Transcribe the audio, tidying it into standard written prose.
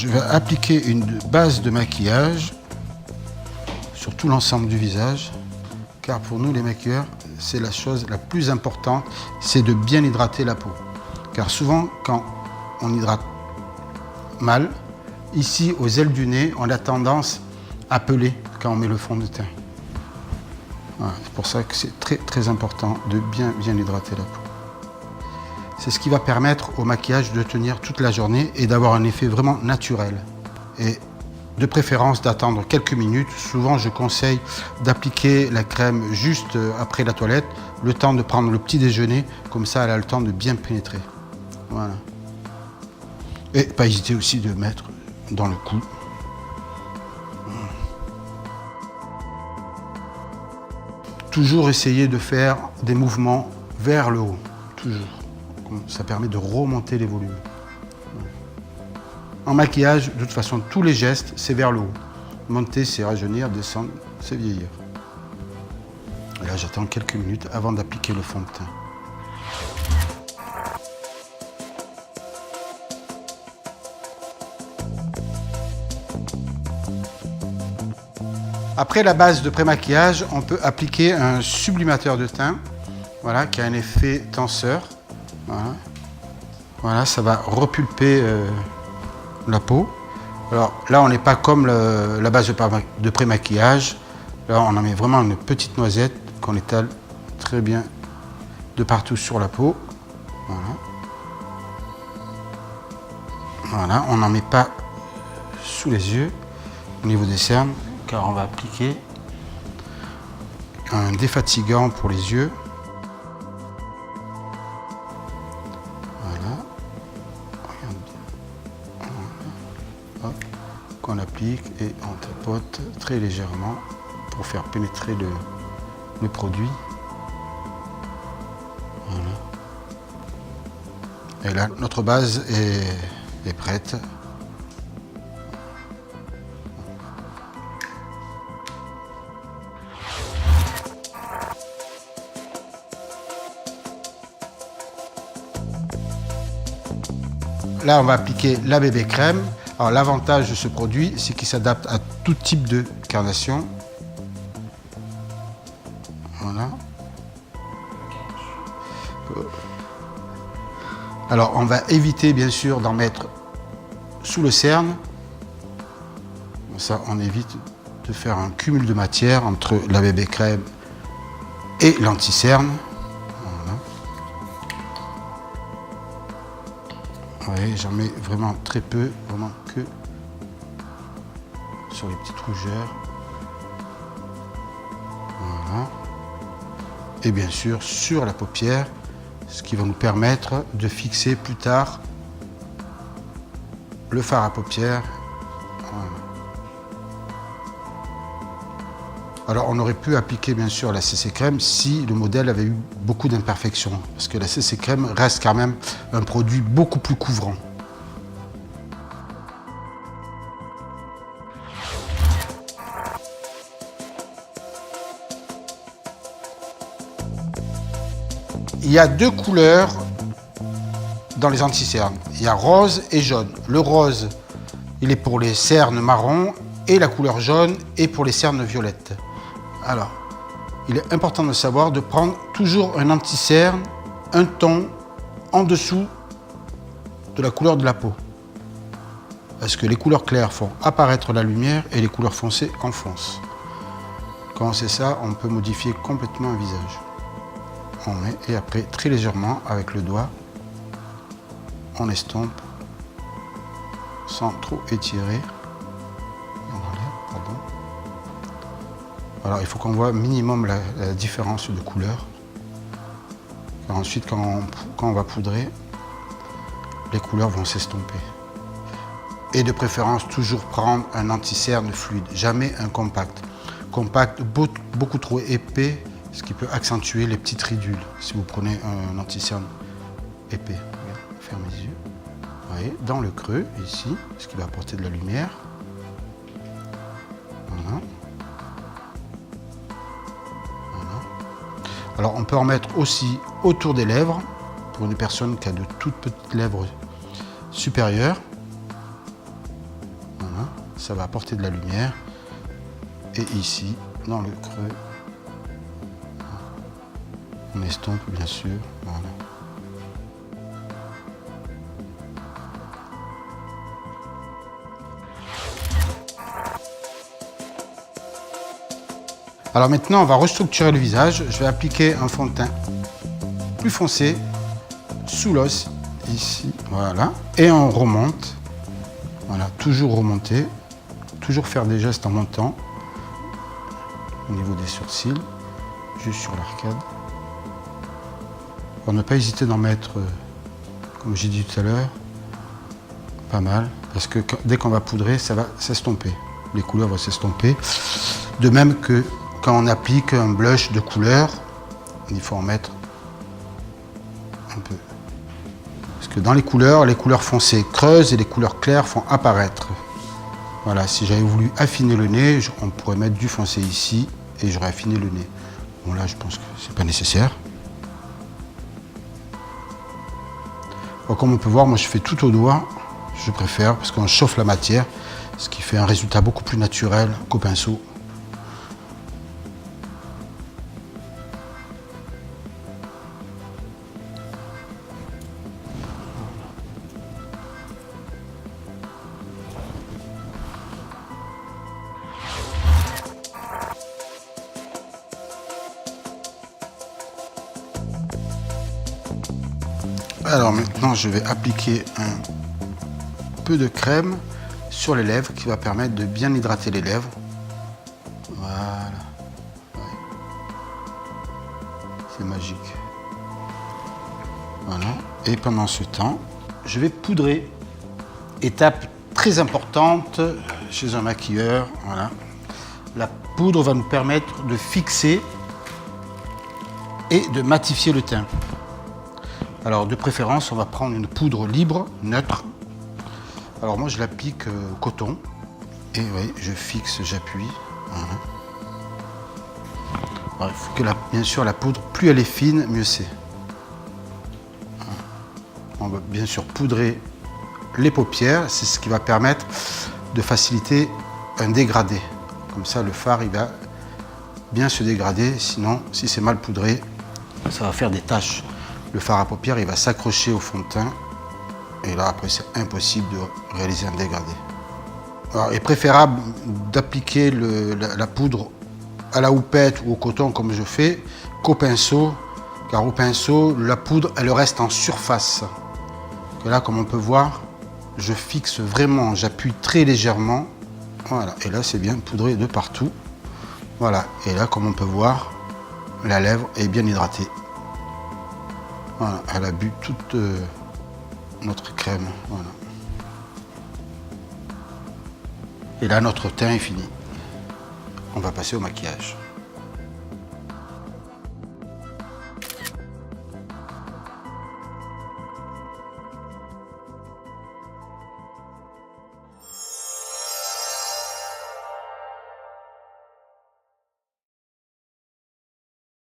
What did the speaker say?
je vais appliquer une base de maquillage sur tout l'ensemble du visage, car pour nous les maquilleurs, c'est la chose la plus importante, c'est de bien hydrater la peau. Car souvent, quand on hydrate mal, ici aux ailes du nez, on a tendance à peler quand on met le fond de teint. Voilà, c'est pour ça que c'est très important de bien hydrater la peau. C'est ce qui va permettre au maquillage de tenir toute la journée et d'avoir un effet vraiment naturel. Et de préférence d'attendre quelques minutes. Souvent, je conseille d'appliquer la crème juste après la toilette, le temps de prendre le petit déjeuner, comme ça elle a le temps de bien pénétrer. Voilà. Et pas hésiter aussi de mettre dans le cou. Toujours essayer de faire des mouvements vers le haut, toujours. Ça permet de remonter les volumes. En maquillage, de toute façon, tous les gestes, c'est vers le haut. Monter, c'est rajeunir, descendre, c'est vieillir. Et là, j'attends quelques minutes avant d'appliquer le fond de teint. Après la base de pré-maquillage, on peut appliquer un sublimateur de teint, voilà, qui a un effet tenseur. Voilà, voilà, ça va repulper la peau. Alors là, on n'est pas comme la base de pré-maquillage. Là, on en met vraiment une petite noisette qu'on étale très bien de partout sur la peau. Voilà. Voilà, on n'en met pas sous les yeux, au niveau des cernes, car on va appliquer un défatigant pour les yeux. Qu'on applique et on tapote très légèrement pour faire pénétrer le produit. Voilà. Et là, notre base est prête. Là, on va appliquer la bébé crème. Alors, l'avantage de ce produit, c'est qu'il s'adapte à tout type de carnation. Voilà. Alors, on va éviter, bien sûr, d'en mettre sous le cerne. Comme ça, on évite de faire un cumul de matière entre la bébé crème et l'anti-cerne. Oui, j'en mets vraiment très peu, vraiment que sur les petites rougeurs. Voilà. Et bien sûr sur la paupière, ce qui va nous permettre de fixer plus tard le fard à paupières. Voilà. Alors on aurait pu appliquer bien sûr la CC crème si le modèle avait eu beaucoup d'imperfections, parce que la CC crème reste quand même un produit beaucoup plus couvrant. Il y a deux couleurs dans les anti-cernes. Il y a rose et jaune. Le rose, il est pour les cernes marron et la couleur jaune est pour les cernes violettes. Alors, il est important de savoir de prendre toujours un anti-cerne, un ton en dessous de la couleur de la peau. Parce que les couleurs claires font apparaître la lumière et les couleurs foncées enfoncent. Quand on sait ça, on peut modifier complètement un visage. On met et après, très légèrement, avec le doigt, on estompe sans trop étirer. Pardon. Alors il faut qu'on voit minimum la différence de couleur. Et ensuite, quand on va poudrer, les couleurs vont s'estomper. Et de préférence, toujours prendre un anti-cerne fluide, jamais un compact. Compact beaucoup trop épais, ce qui peut accentuer les petites ridules si vous prenez un anti-cerne épais. Fermez les yeux. Vous voyez, dans le creux, ici, ce qui va apporter de la lumière. Voilà. Voilà. Alors on peut en mettre aussi autour des lèvres, pour une personne qui a de toutes petites lèvres supérieures. ça va apporter de la lumière. Et ici, dans le creux, on estompe bien sûr. Voilà. Alors maintenant, on va restructurer le visage. Je vais appliquer un fond de teint plus foncé sous l'os, ici, voilà. Et on remonte, voilà, toujours remonter, toujours faire des gestes en montant au niveau des sourcils, juste sur l'arcade. Pour ne pas hésiter d'en mettre, comme j'ai dit tout à l'heure, pas mal, parce que dès qu'on va poudrer, ça va s'estomper. Les couleurs vont s'estomper. De même que quand on applique un blush de couleur, il faut en mettre un peu. Parce que dans les couleurs foncées creusent et les couleurs claires font apparaître. Voilà, si j'avais voulu affiner le nez, on pourrait mettre du foncé ici et j'aurais affiné le nez. Bon là, je pense que c'est pas nécessaire. Bon, comme on peut voir, moi je fais tout au doigt. Je préfère parce qu'on chauffe la matière, ce qui fait un résultat beaucoup plus naturel qu'au pinceau. Alors maintenant, je vais appliquer un peu de crème sur les lèvres qui va permettre de bien hydrater les lèvres. Voilà. Ouais. C'est magique. Voilà. Et pendant ce temps, je vais poudrer. Étape très importante chez un maquilleur. Voilà. La poudre va nous permettre de fixer et de matifier le teint. Alors de préférence, on va prendre une poudre libre, neutre. Alors moi je l'applique au coton. Et oui, je fixe, j'appuie. Voilà. Alors, il faut que bien sûr la poudre, plus elle est fine, mieux c'est. Voilà. On va bien sûr poudrer les paupières. C'est ce qui va permettre de faciliter un dégradé. Comme ça le fard il va bien se dégrader. Sinon, si c'est mal poudré, ça va faire des taches. Le fard à paupières, il va s'accrocher au fond de teint. Et là, après, c'est impossible de réaliser un dégradé. Alors, il est préférable d'appliquer la poudre à la houppette ou au coton, comme je fais, qu'au pinceau. Car au pinceau, la poudre, elle reste en surface. Et là, comme on peut voir, je fixe vraiment, j'appuie très légèrement. Voilà. Et là, c'est bien poudré de partout. Voilà. Et là, comme on peut voir, la lèvre est bien hydratée. Voilà, elle a bu toute notre crème. Voilà. Et là, notre teint est fini. On va passer au maquillage.